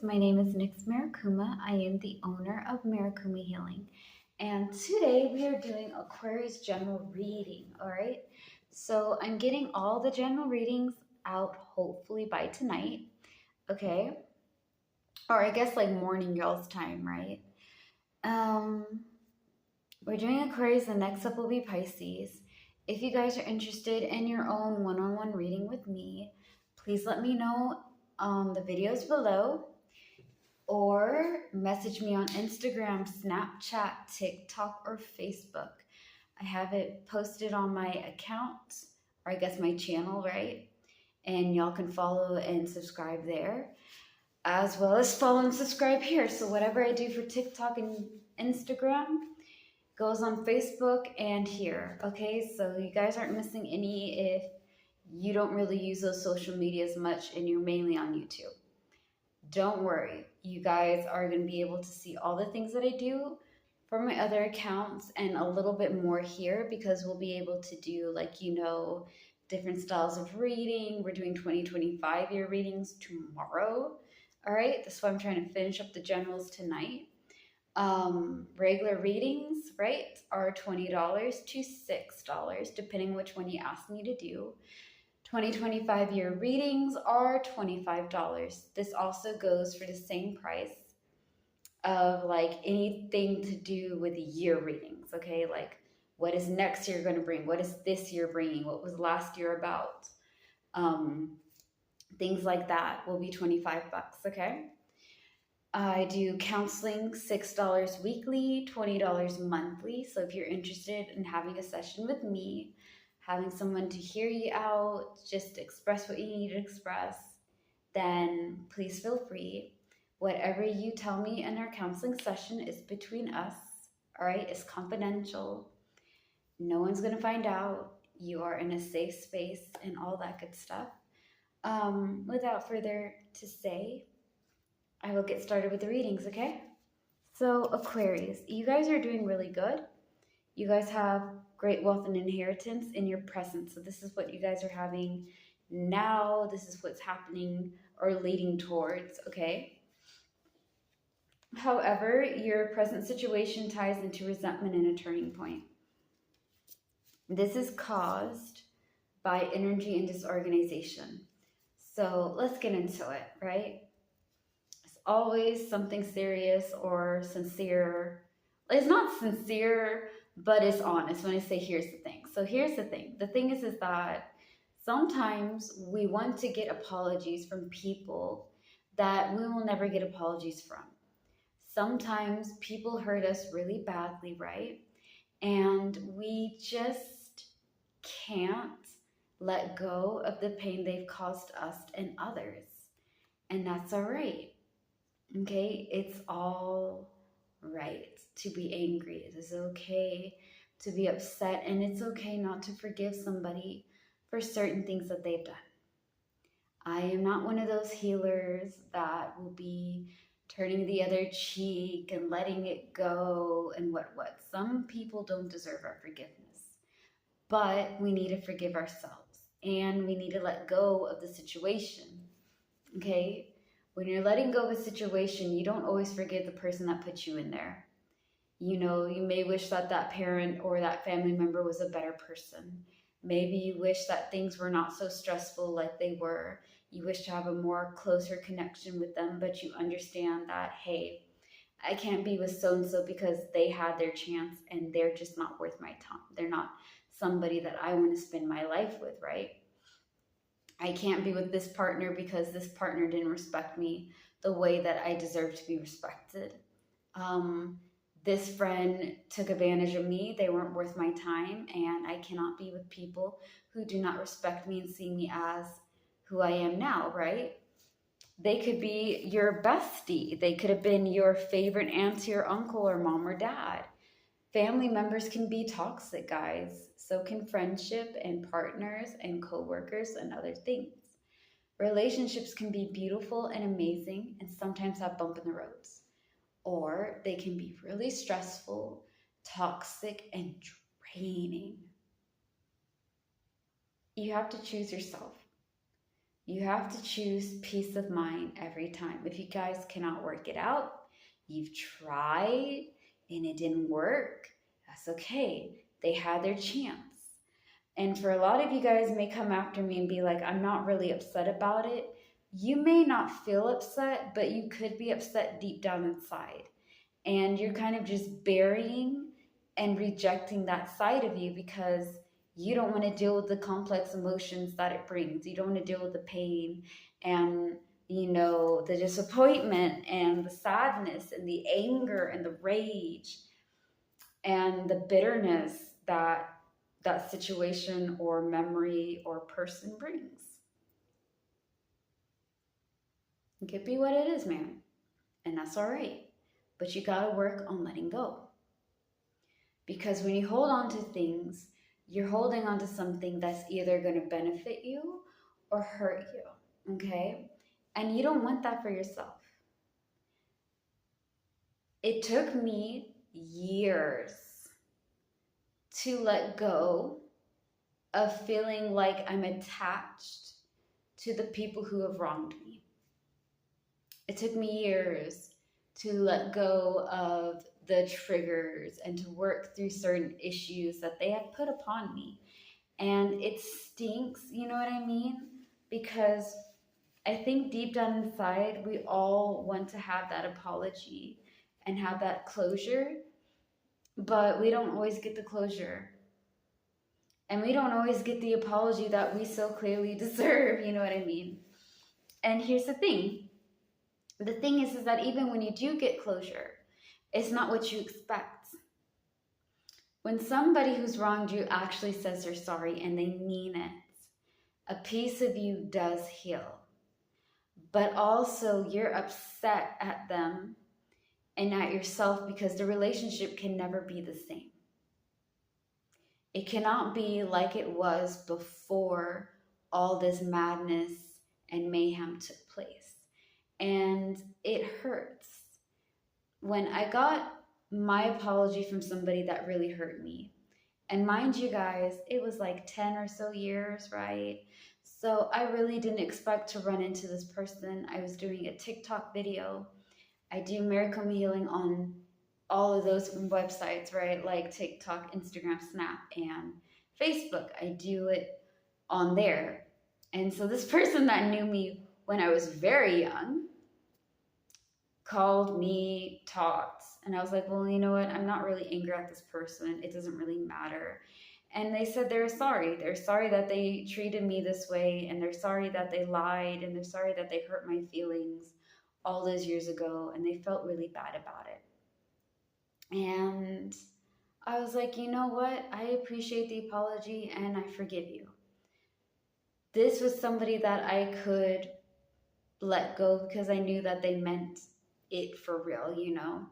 My name is Nyx Marikuma. I am the owner of Marikuma Healing. And today we are doing Aquarius general reading, all right? So I'm getting all the general readings out hopefully by tonight, okay? Or I guess like morning y'all's time, right? Um, we're doing Aquarius, the next up will be Pisces. If you guys are interested in your own one-on-one reading with me, please let me know on the videos below, or message me on Instagram, Snapchat, TikTok, or Facebook. I have it posted on my account, or I guess my channel, right? And y'all can follow and subscribe there, as well as follow and subscribe here. So whatever I do for TikTok and Instagram goes on Facebook and here, okay? So you guys aren't missing any if you don't really use those social medias much and you're mainly on YouTube. Don't worry, you guys are going to be able to see all the things that I do for my other accounts and a little bit more here, because we'll be able to do, like, different styles of reading. We're doing 2025 year readings tomorrow. All right, that's why I'm trying to finish up the generals tonight. Regular readings, right, are $20 to $6, depending which one you ask me to do. 2025 year readings are $25. This also goes for the same price of like anything to do with year readings, okay? Like, what is next year going to bring? What is this year bringing? What was last year about? Things like that will be 25 bucks, okay? I do counseling $6 weekly, $20 monthly. So if you're interested in having a session with me, having someone to hear you out, just express what you need to express, then please feel free. Whatever you tell me in our counseling session is between us, all right? It's confidential. No one's going to find out. You are in a safe space and all that good stuff. Without further to say, I will get started with the readings, okay? So Aquarius, you guys are doing really good. You guys have great wealth and inheritance in your present. So this is what you guys are having now. This is what's happening or leading towards, okay? However, your present situation ties into resentment and a turning point. This is caused by energy and disorganization. So let's get into it, right? It's always something serious or sincere. It's not sincere, but it's honest when I say here's the thing. So here's the thing. The thing is that sometimes we want to get apologies from people that we will never get apologies from. Sometimes people hurt us really badly, right? And we just can't let go of the pain they've caused us and others. And that's all right. Okay? It's all right to be angry. It is okay to be upset, and it's okay not to forgive somebody for certain things that they've done. I am not one of those healers that will be turning the other cheek and letting it go and what. Some people don't deserve our forgiveness, but we need to forgive ourselves, and we need to let go of the situation, okay? When you're letting go of a situation, you don't always forgive the person that put you in there. You may wish that that parent or that family member was a better person. Maybe you wish that things were not so stressful like they were. You wish to have a more closer connection with them, but you understand that, hey, I can't be with so-and-so because they had their chance and they're just not worth my time. They're not somebody that I want to spend my life with, right? I can't be with this partner because this partner didn't respect me the way that I deserve to be respected. This friend took advantage of me. They weren't worth my time, and I cannot be with people who do not respect me and see me as who I am now, right? They could be your bestie. They could have been your favorite auntie or uncle or mom or dad. Family members can be toxic, guys. So can friendship and partners and coworkers and other things. Relationships can be beautiful and amazing and sometimes have bump in the roads. Or they can be really stressful, toxic, and draining. You have to choose yourself. You have to choose peace of mind every time. If you guys cannot work it out, you've tried and it didn't work, that's okay. They had their chance. And for a lot of you guys may come after me and be like, I'm not really upset about it. You may not feel upset, but you could be upset deep down inside. And you're kind of just burying and rejecting that side of you because you don't want to deal with the complex emotions that it brings. You don't want to deal with the pain and, the disappointment and the sadness and the anger and the rage and the bitterness that that situation or memory or person brings. It could be what it is, man. And that's all right. But you got to work on letting go. Because when you hold on to things, you're holding on to something that's either going to benefit you or hurt you, okay? And you don't want that for yourself. It took me years to let go of feeling like I'm attached to the people who have wronged me. It took me years to let go of the triggers and to work through certain issues that they have put upon me. And it stinks, you know what I mean? Because I think deep down inside, we all want to have that apology and have that closure, but we don't always get the closure. And we don't always get the apology that we so clearly deserve, you know what I mean? And here's the thing. The thing is that even when you do get closure, it's not what you expect. When somebody who's wronged you actually says they're sorry and they mean it, a piece of you does heal. But also you're upset at them and at yourself because the relationship can never be the same. It cannot be like it was before all this madness and mayhem took place. And it hurts. When I got my apology from somebody that really hurt me, and mind you guys, it was like 10 or so years, right? So I really didn't expect to run into this person. I was doing a TikTok video. I do Marikuma healing on all of those websites, right? Like TikTok, Instagram, Snap, and Facebook. I do it on there. And so this person that knew me when I was very young called me, talked, and I was like, well, you know what? I'm not really angry at this person. It doesn't really matter. And they said they're sorry. They're sorry that they treated me this way, and they're sorry that they lied, and they're sorry that they hurt my feelings all those years ago, and they felt really bad about it. And I was like, you know what? I appreciate the apology, and I forgive you. This was somebody that I could let go because I knew that they meant it for real, you know?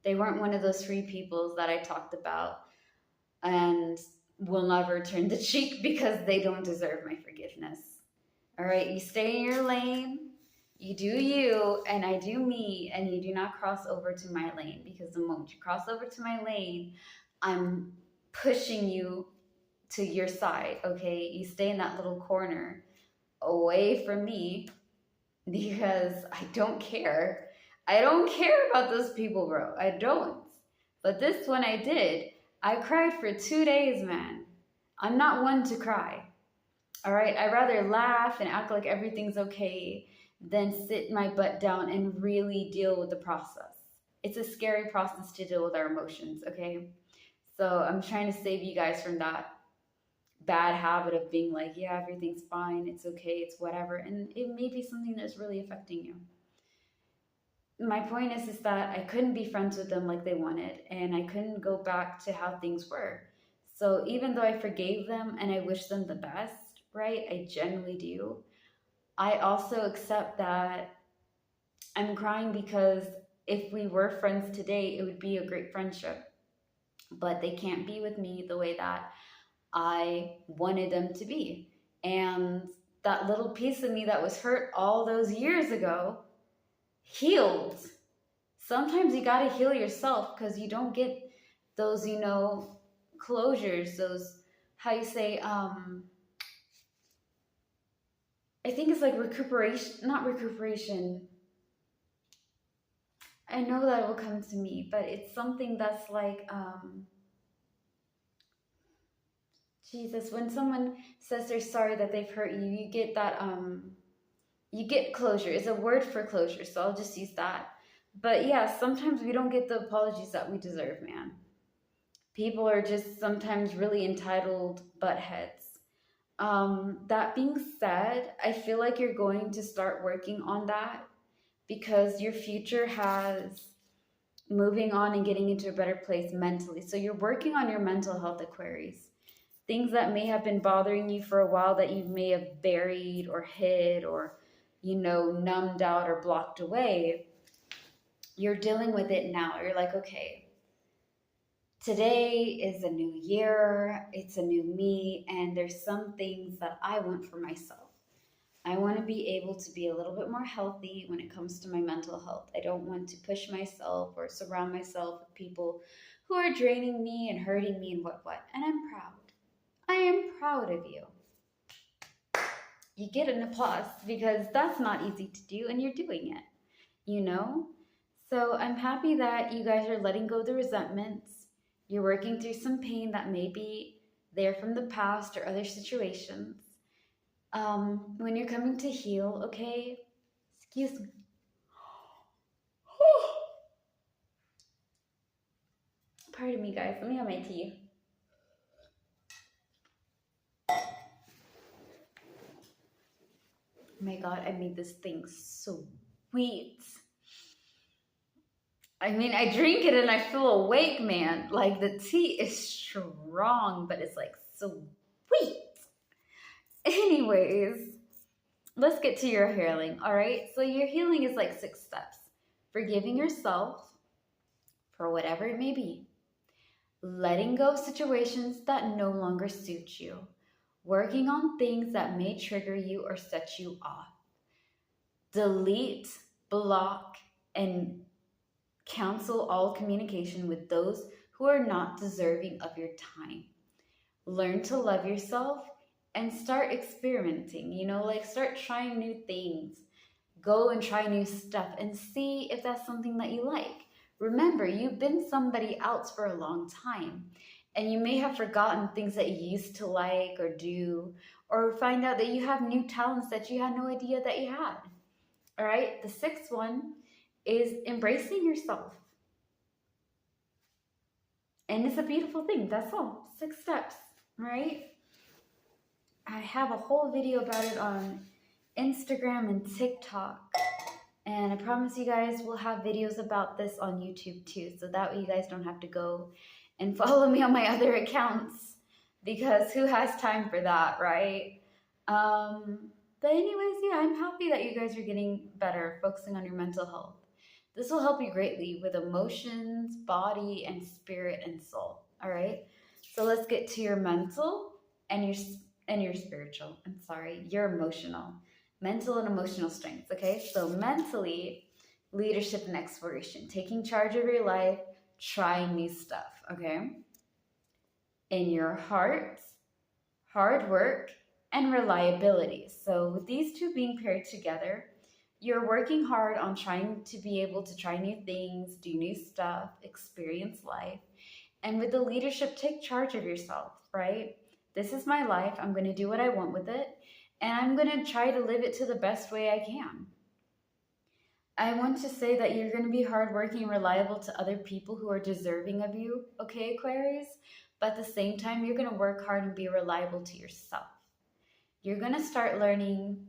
They weren't one of those free peoples that I talked about and will never turn the cheek because they don't deserve my forgiveness. All right, you stay in your lane, you do you, and I do me, and you do not cross over to my lane, because the moment you cross over to my lane, I'm pushing you to your side, okay? You stay in that little corner away from me because I don't care. I don't care about those people, bro. I don't. But this one I did. I cried for 2 days, man. I'm not one to cry. All right? I'd rather laugh and act like everything's okay than sit my butt down and really deal with the process. It's a scary process to deal with our emotions, okay? So I'm trying to save you guys from that bad habit of being like, yeah, everything's fine, it's okay, it's whatever. And it may be something that's really affecting you. My point is that I couldn't be friends with them like they wanted, and I couldn't go back to how things were. So even though I forgave them and I wish them the best, right? I genuinely do. I also accept that I'm crying because if we were friends today, it would be a great friendship. But they can't be with me the way that I wanted them to be. And that little piece of me that was hurt all those years ago healed. Sometimes you got to heal yourself because you don't get those, closures, those, how you say, I think it's like recuperation, not recuperation. I know that it will come to me, but it's something that's like, Jesus, when someone says they're sorry that they've hurt you, you get that, you get closure. It's a word for closure, so I'll just use that. But yeah, sometimes we don't get the apologies that we deserve, man. People are just sometimes really entitled butt heads. That being said, I feel like you're going to start working on that because your future has moving on and getting into a better place mentally. So you're working on your mental health, Aquarius. Things that may have been bothering you for a while that you may have buried or hid or, numbed out or blocked away, you're dealing with it now. You're like, okay, today is a new year, it's a new me, and there's some things that I want for myself. I want to be able to be a little bit more healthy when it comes to my mental health. I don't want to push myself or surround myself with people who are draining me and hurting me and what. And I'm proud. I am proud of you. You get an applause because that's not easy to do and you're doing it. So I'm happy that you guys are letting go of the resentments. You're working through some pain that may be there from the past or other situations. When you're coming to heal, okay? Excuse me. Pardon me, guys. Let me have my tea. Oh my God, I made this thing so sweet. I mean, I drink it and I feel awake, man. Like, the tea is strong, but it's like so sweet. Anyways, let's get to your healing, all right? So your healing is like 6 steps. Forgiving yourself for whatever it may be. Letting go of situations that no longer suit you. Working on things that may trigger you or set you off. Delete, block, and cancel all communication with those who are not deserving of your time. Learn to love yourself and start experimenting, start trying new things. Go and try new stuff and see if that's something that you like. Remember, you've been somebody else for a long time, and you may have forgotten things that you used to like or do, or find out that you have new talents that you had no idea that you had. All right, the 6th one is embracing yourself. And it's a beautiful thing. That's all. 6 steps, right? I have a whole video about it on Instagram and TikTok. And I promise you guys we'll have videos about this on YouTube too. So that way you guys don't have to go and follow me on my other accounts. Because who has time for that, right? But anyways, yeah, I'm happy that you guys are getting better, focusing on your mental health. This will help you greatly with emotions, body, and spirit and soul. All right. So let's get to your mental and your spiritual. Your emotional, mental and emotional strengths. Okay. So mentally, leadership and exploration, taking charge of your life, trying new stuff. Okay. In your heart, hard work, and reliability. So with these two being paired together, you're working hard on trying to be able to try new things, do new stuff, experience life. And with the leadership, take charge of yourself, right? This is my life. I'm going to do what I want with it. And I'm going to try to live it to the best way I can. I want to say that you're going to be hardworking and reliable to other people who are deserving of you, okay, Aquarius? But at the same time, you're going to work hard and be reliable to yourself. You're going to start learning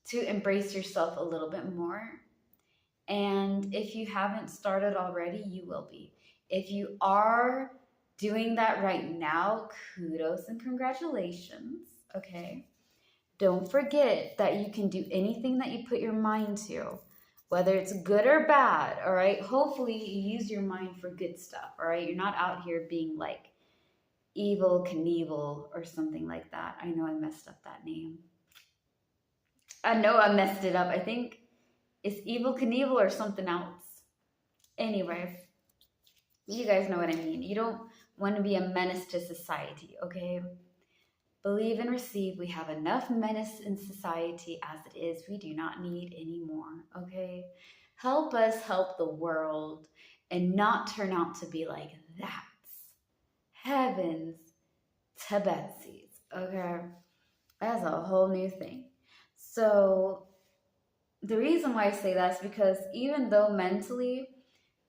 to embrace yourself a little bit more. And if you haven't started already, you will be. If you are doing that right now, kudos and congratulations, okay? Don't forget that you can do anything that you put your mind to, whether it's good or bad, all right? Hopefully you use your mind for good stuff, all right? You're not out here being like Evil Knievel or something like that. I know I messed up that name. I know I messed it up. I think it's Evil Knievel or something else. Anyway, you guys know what I mean. You don't want to be a menace to society, okay? Believe and receive. We have enough menace in society as it is. We do not need any more, okay? Help us help the world and not turn out to be like that. Heavens to Betsy's, okay? That's a whole new thing. So the reason why I say that is because even though mentally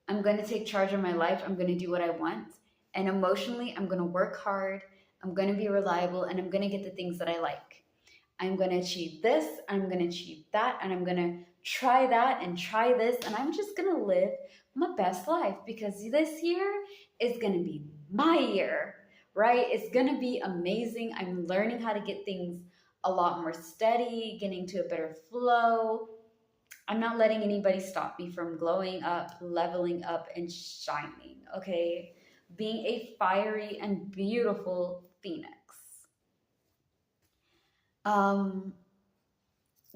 I'm going to take charge of my life, I'm going to do what I want, and emotionally I'm going to work hard, I'm going to be reliable, and I'm going to get the things that I like. I'm going to achieve this, I'm going to achieve that, and I'm going to try that and try this, and I'm just going to live my best life because this year is going to be my year, right? It's going to be amazing. I'm learning how to get things a lot more steady, getting to a better flow. I'm not letting anybody stop me from glowing up, leveling up, and shining, okay? Being a fiery and beautiful phoenix.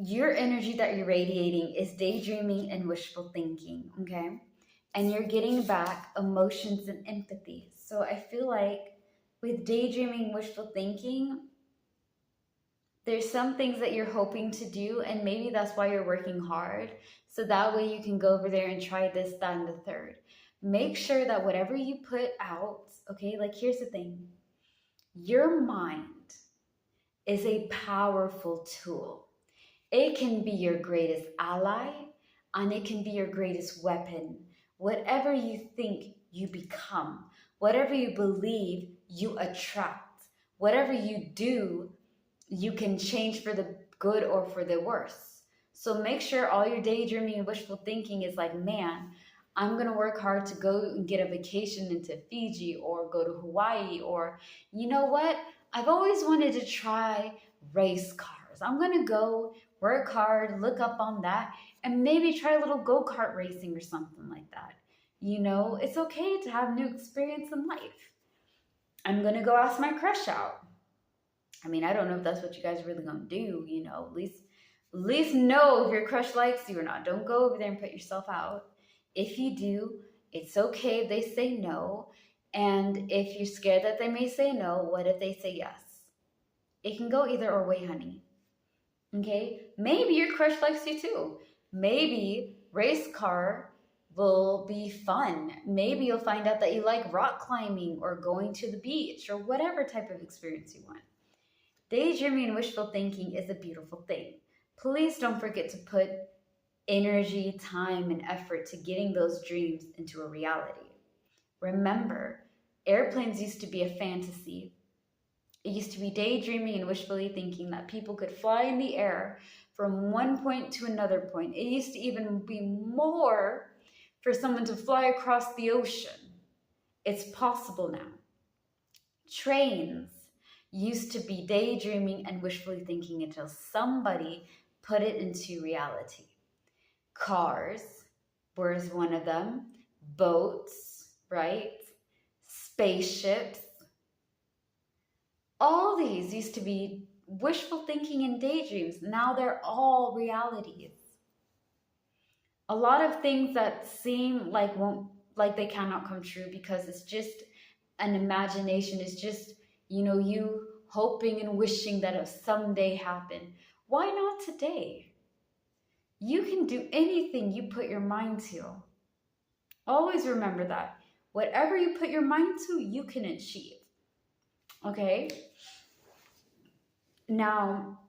Your energy that you're radiating is daydreaming and wishful thinking, okay? And you're getting back emotions and empathy. So I feel like with daydreaming, wishful thinking, there's some things that you're hoping to do, and maybe that's why you're working hard. So that way you can go over there and try this, that, and the third. Make sure that whatever you put out, okay, like here's the thing, your mind is a powerful tool. It can be your greatest ally and it can be your greatest weapon. Whatever you think, you become. Whatever you believe, you attract. Whatever you do, you can change for the good or for the worse. So make sure all your daydreaming and wishful thinking is like, man, I'm going to work hard to go and get a vacation into Fiji or go to Hawaii, or you know what? I've always wanted to try race cars. I'm going to go work hard, look up on that, and maybe try a little go-kart racing or something like that. You know, it's okay to have new experience in life. I'm going to go ask my crush out. I mean, I don't know if that's what you guys are really going to do, you know, at least know if your crush likes you or not. Don't go over there and put yourself out. If you do, it's okay if they say no. And if you're scared that they may say no, what if they say yes? It can go either or way, honey. Okay? Maybe your crush likes you too. Maybe race car will be fun. Maybe you'll find out that you like rock climbing or going to the beach or whatever type of experience you want. Daydreaming and wishful thinking is a beautiful thing. Please don't forget to put energy, time, and effort to getting those dreams into a reality. Remember, airplanes used to be a fantasy. It used to be daydreaming and wishfully thinking that people could fly in the air from one point to another point. It used to even be more for someone to fly across the ocean. It's possible now. Trains used to be daydreaming and wishfully thinking until somebody put it into reality. Cars was one of them. Boats, right? Spaceships. All these used to be wishful thinking and daydreams. Now they're all realities. A lot of things that seem like they cannot come true because it's just an imagination. It's just, you know, you hoping and wishing that it'll someday happen. Why not today? You can do anything you put your mind to. Always remember that. Whatever you put your mind to, you can achieve. Okay? Now,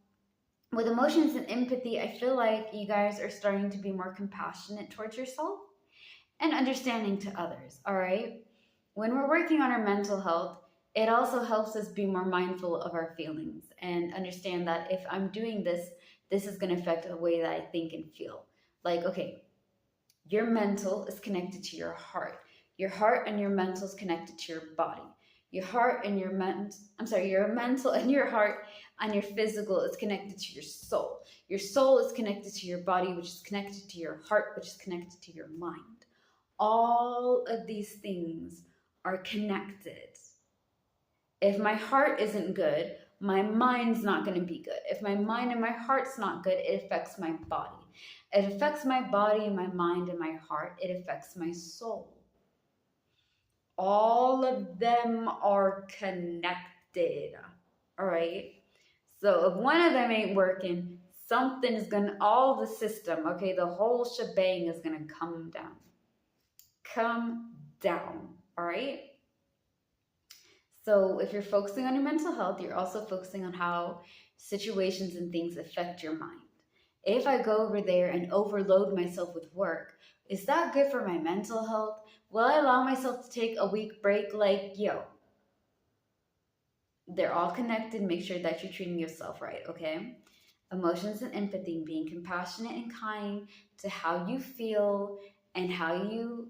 with emotions and empathy, I feel like you guys are starting to be more compassionate towards yourself and understanding to others, all right? When we're working on our mental health, it also helps us be more mindful of our feelings and understand that if I'm doing this, this is going to affect the way that I think and feel. Like, okay, your mental is connected to your heart. Your heart and your mental is connected to your body. Your heart and your your mental and your heart and your physical is connected to your soul. Your soul is connected to your body, which is connected to your heart, which is connected to your mind. All of these things are connected. If my heart isn't good, my mind's not going to be good. If my mind and my heart's not good, it affects my body. It affects my body, my mind, and my heart. It affects my soul. All of them are connected. all right? So if one of them ain't working, something is gonna, all the system, okay, the whole shebang is gonna come down. Come down, all right? So if you're focusing on your mental health, you're also focusing on how situations and things affect your mind. If I go over there and overload myself with work, is that good for my mental health? Will I allow myself to take a week break? Like, yo, they're all connected. Make sure that you're treating yourself right, okay? Emotions and empathy, being compassionate and kind to how you feel and how you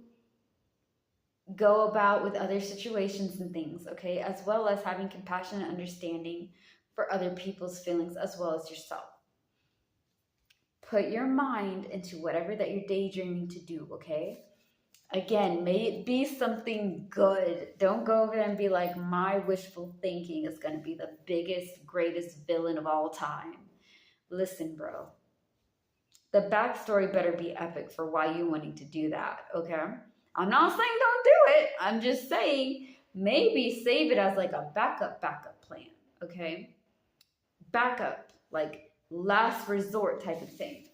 go about with other situations and things, okay? As well as having compassion and understanding for other people's feelings as well as yourself. Put your mind into whatever that you're daydreaming to do, okay? Again, may it be something good. Don't go over there and be like, my wishful thinking is going to be the biggest, greatest villain of all time. Listen, bro. The backstory better be epic for why you wanting to do that, okay? I'm not saying don't do it. I'm just saying maybe save it as like a backup plan, okay? Backup, like last resort type of thing.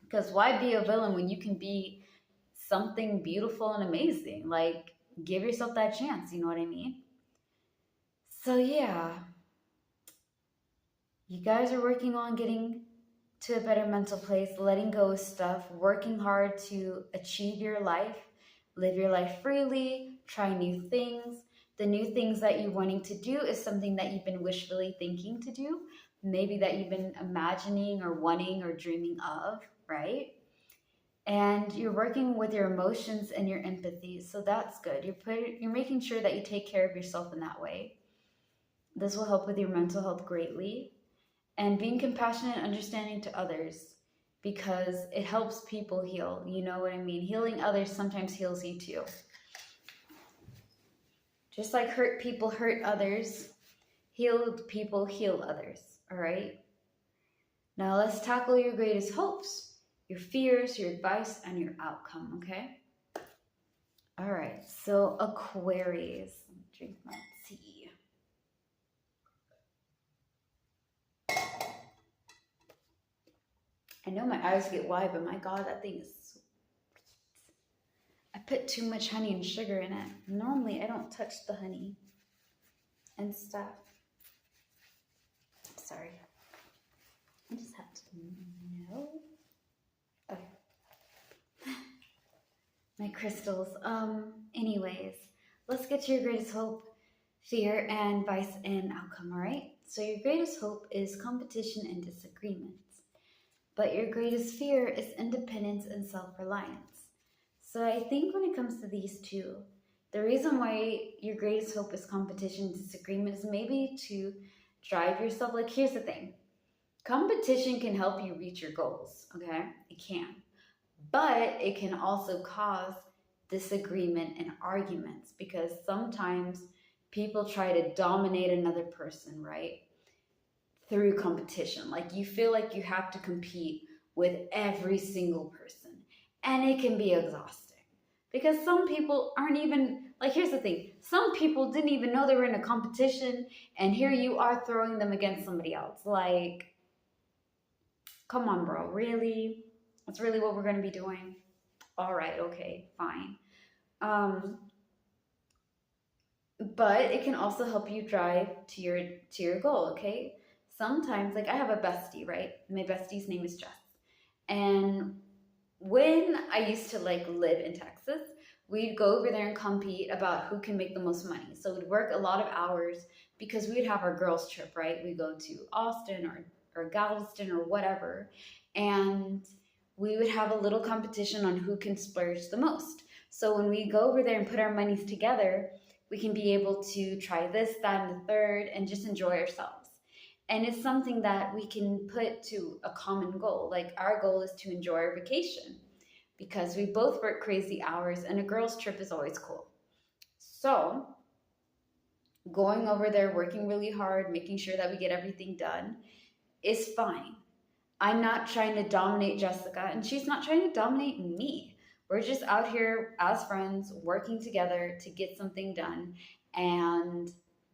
Because why be a villain when you can be something beautiful and amazing? Like, give yourself that chance, you know what I mean? So yeah, you guys are working on getting to a better mental place, letting go of stuff, working hard to achieve your life, live your life freely, try new things. The new things that you're wanting to do is something that you've been wishfully thinking to do, maybe that you've been imagining or wanting or dreaming of, right? And you're working with your emotions and your empathy, so that's good. You're making sure that you take care of yourself in that way. This will help with your mental health greatly. And being compassionate and understanding to others, because it helps people heal. You know what I mean? Healing others sometimes heals you too. Just like hurt people hurt others, healed people heal others, all right? Now let's tackle your greatest hopes, your fears, your advice, and your outcome, okay? All right, so Aquarius. Let me drink my tea. I know my eyes get wide, but my God, that thing is sweet. I put too much honey and sugar in it. Normally, I don't touch the honey and stuff. Sorry. I just have to know. Okay. My crystals. Anyways, let's get to your greatest hope, fear, and advice and outcome, all right? So your greatest hope is competition and disagreements. But your greatest fear is independence and self-reliance. So I think when it comes to these two, the reason why your greatest hope is competition and disagreement is maybe to drive yourself. Like, here's the thing. Competition can help you reach your goals, okay? It can. But it can also cause disagreement and arguments because sometimes people try to dominate another person, right? Through competition. Like, you feel like you have to compete with every single person, and it can be exhausting because some people aren't even, like, here's the thing, some people didn't even know they were in a competition, and here you are throwing them against somebody else. Like, come on, bro, really? That's really what we're going to be doing? All right, okay, fine. But it can also help you drive to your goal, okay? Sometimes, like, I have a bestie, right? My bestie's name is Jess. And when I used to like live in Texas, we'd go over there and compete about who can make the most money. So we'd work a lot of hours because we'd have our girls trip, right? We'd go to Austin or Galveston or whatever. And we would have a little competition on who can splurge the most. So when we go over there and put our monies together, we can be able to try this, that, and the third, and just enjoy ourselves. And it's something that we can put to a common goal. Like, our goal is to enjoy our vacation because we both work crazy hours, and a girls' trip is always cool. So going over there, working really hard, making sure that we get everything done is fine. I'm not trying to dominate Jessica, and she's not trying to dominate me. We're just out here as friends, working together to get something done. And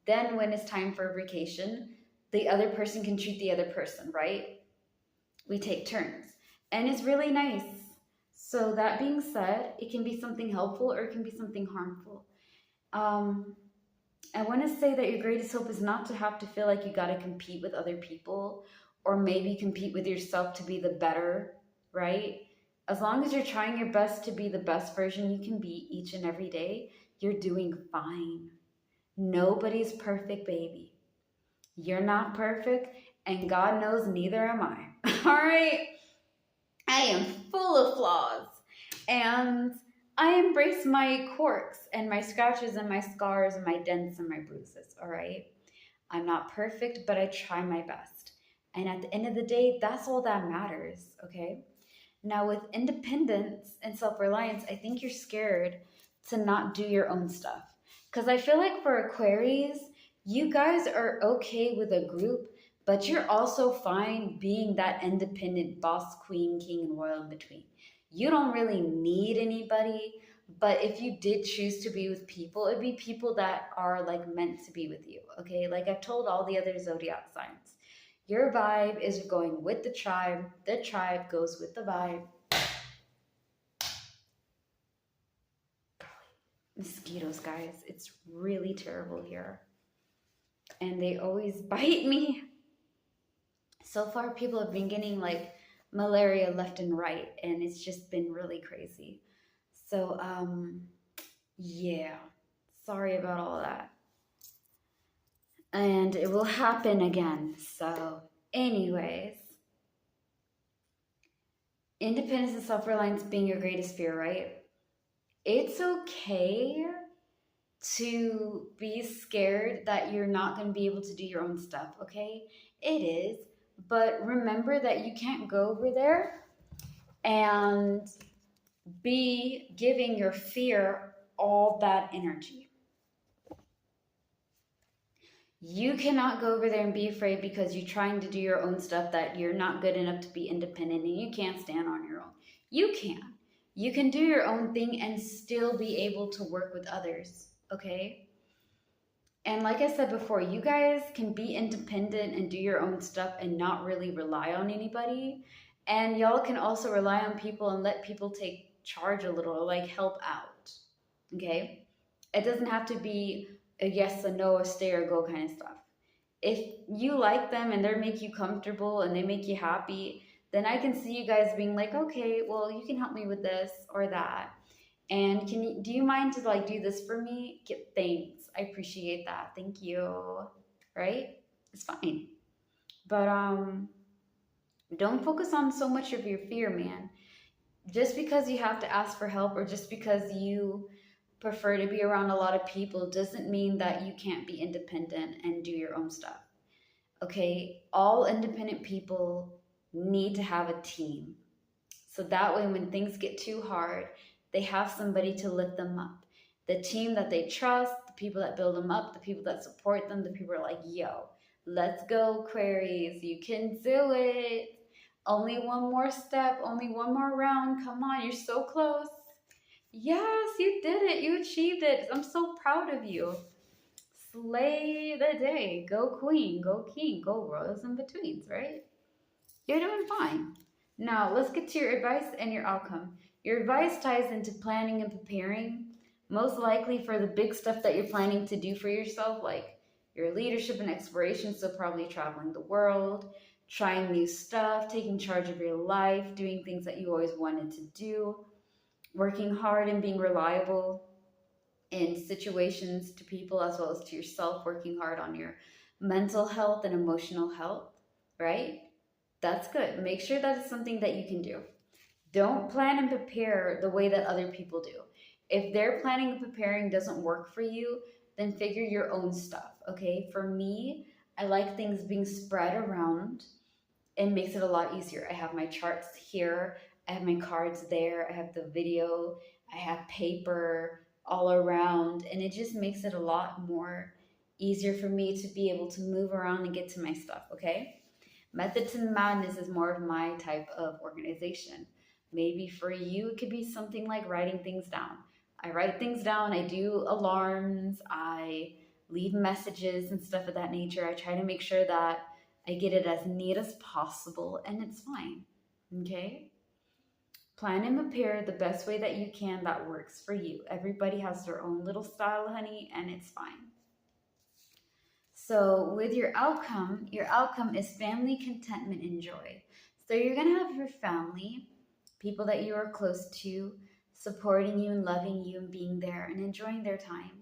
Then when it's time for vacation, the other person can treat the other person, right? We take turns. And it's really nice. So that being said, it can be something helpful or it can be something harmful. Um, I want to say that your greatest hope is not to have to feel like you got to compete with other people or maybe compete with yourself to be the better, right? As long as you're trying your best to be the best version you can be each and every day, you're doing fine. Nobody's perfect, baby. You're not perfect, and God knows neither am I. All right? I am full of flaws, and I embrace my quirks and my scratches and my scars and my dents and my bruises. All right? I'm not perfect, but I try my best. And at the end of the day, that's all that matters. Okay? Now, with independence and self reliance, I think you're scared to not do your own stuff. Because I feel like for Aquarius, you guys are okay with a group, but you're also fine being that independent boss, queen, king, and royal in between. You don't really need anybody, but if you did choose to be with people, it'd be people that are like meant to be with you. Okay, like I've told all the other zodiac signs. Your vibe is going with the tribe goes with the vibe. Mosquitoes, guys, it's really terrible here. And they always bite me. So far, people have been getting like malaria left and right, and it's just been really crazy. So, yeah, sorry about all of that. And it will happen again. So, anyways, independence and self reliance being your greatest fear, right? It's okay to be scared that you're not going to be able to do your own stuff, okay? It is. But remember that you can't go over there and be giving your fear all that energy. You cannot go over there and be afraid because you're trying to do your own stuff that you're not good enough to be independent and you can't stand on your own. You can. You can do your own thing and still be able to work with others, okay? And like I said before, you guys can be independent and do your own stuff and not really rely on anybody. And y'all can also rely on people and let people take charge a little, like help out, okay? It doesn't have to be a yes, a no, a stay or go kind of stuff. If you like them and they make you comfortable and they make you happy, then I can see you guys being like, okay, well, you can help me with this or that. And do you mind to like do this for me? Thanks. I appreciate that. Thank you. Right? It's fine. But don't focus on so much of your fear, man. Just because you have to ask for help or just because you prefer to be around a lot of people doesn't mean that you can't be independent and do your own stuff. Okay? All independent people need to have a team. So that way when things get too hard, they have somebody to lift them up. The team that they trust, the people that build them up, the people that support them, the people are like, yo, let's go, Aquarius. You can do it. Only one more step, only one more round. Come on, you're so close. Yes, you did it. You achieved it. I'm so proud of you. Slay the day. Go queen, go king, go royals in betweens, right? You're doing fine. Now, let's get to your advice and your outcome. Your advice ties into planning and preparing, most likely for the big stuff that you're planning to do for yourself, like your leadership and exploration, so probably traveling the world, trying new stuff, taking charge of your life, doing things that you always wanted to do, working hard and being reliable in situations to people as well as to yourself, working hard on your mental health and emotional health, right? That's good. Make sure that it's something that you can do. Don't plan and prepare the way that other people do. If their planning and preparing doesn't work for you, then figure your own stuff, okay? For me, I like things being spread around. It makes it a lot easier. I have my charts here. I have my cards there. I have the video. I have paper all around. And it just makes it a lot more easier for me to be able to move around and get to my stuff, okay? Method to the Madness is more of my type of organization. Maybe for you, it could be something like writing things down. I write things down, I do alarms, I leave messages and stuff of that nature. I try to make sure that I get it as neat as possible, and it's fine. Okay? Plan and prepare the best way that you can that works for you. Everybody has their own little style, honey, and it's fine. So with your outcome is family, contentment, and joy. So you're going to have your family, people that you are close to, supporting you and loving you and being there and enjoying their time.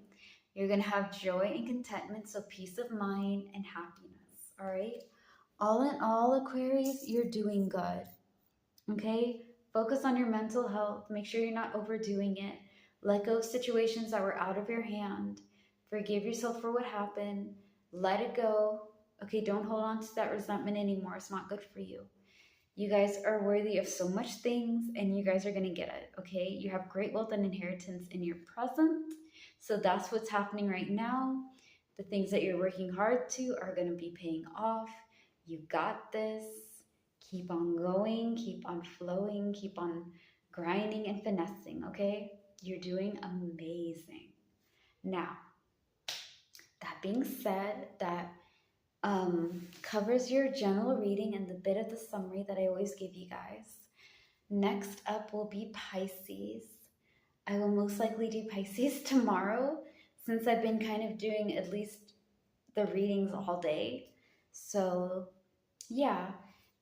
You're going to have joy and contentment, so peace of mind and happiness, all right? All in all, Aquarius, you're doing good, okay? Focus on your mental health. Make sure you're not overdoing it. Let go of situations that were out of your hand. Forgive yourself for what happened. Let it go. Okay, don't hold on to that resentment anymore. It's not good for you. You guys are worthy of so much things, and you guys are going to get it, okay? You have great wealth and inheritance in your present. So that's what's happening right now. The things that you're working hard to are going to be paying off. You got this. Keep on going, keep on flowing, keep on grinding and finessing, okay? You're doing amazing. Now, that being said, that covers your general reading and the bit of the summary that I always give you guys. Next up will be Pisces. I will most likely do Pisces tomorrow, since I've been kind of doing at least the readings all day. So, yeah.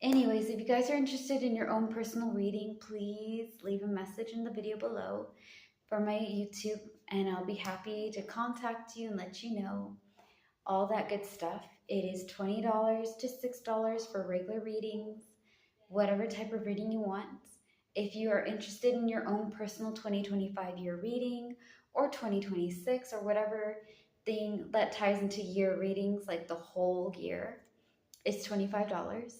Anyways, if you guys are interested in your own personal reading, please leave a message in the video below for my YouTube, and I'll be happy to contact you and let you know all that good stuff. It is $20 to $6 for regular readings, whatever type of reading you want. If you are interested in your own personal 2025 year reading or 2026 or whatever thing that ties into year readings, like the whole year, it's $25.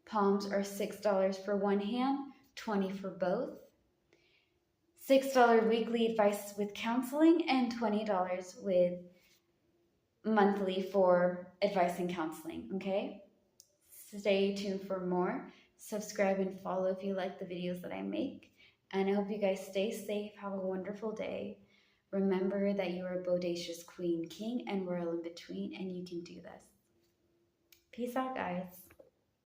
Palms are $6 for one hand, $20 for both. $6 weekly advice with counseling, and $20 with monthly for advice and counseling, okay? Stay tuned for more. Subscribe and follow if you like the videos that I make. And I hope you guys stay safe. Have a wonderful day. Remember that you are a bodacious queen, king, and royal in between, and you can do this. Peace out, guys.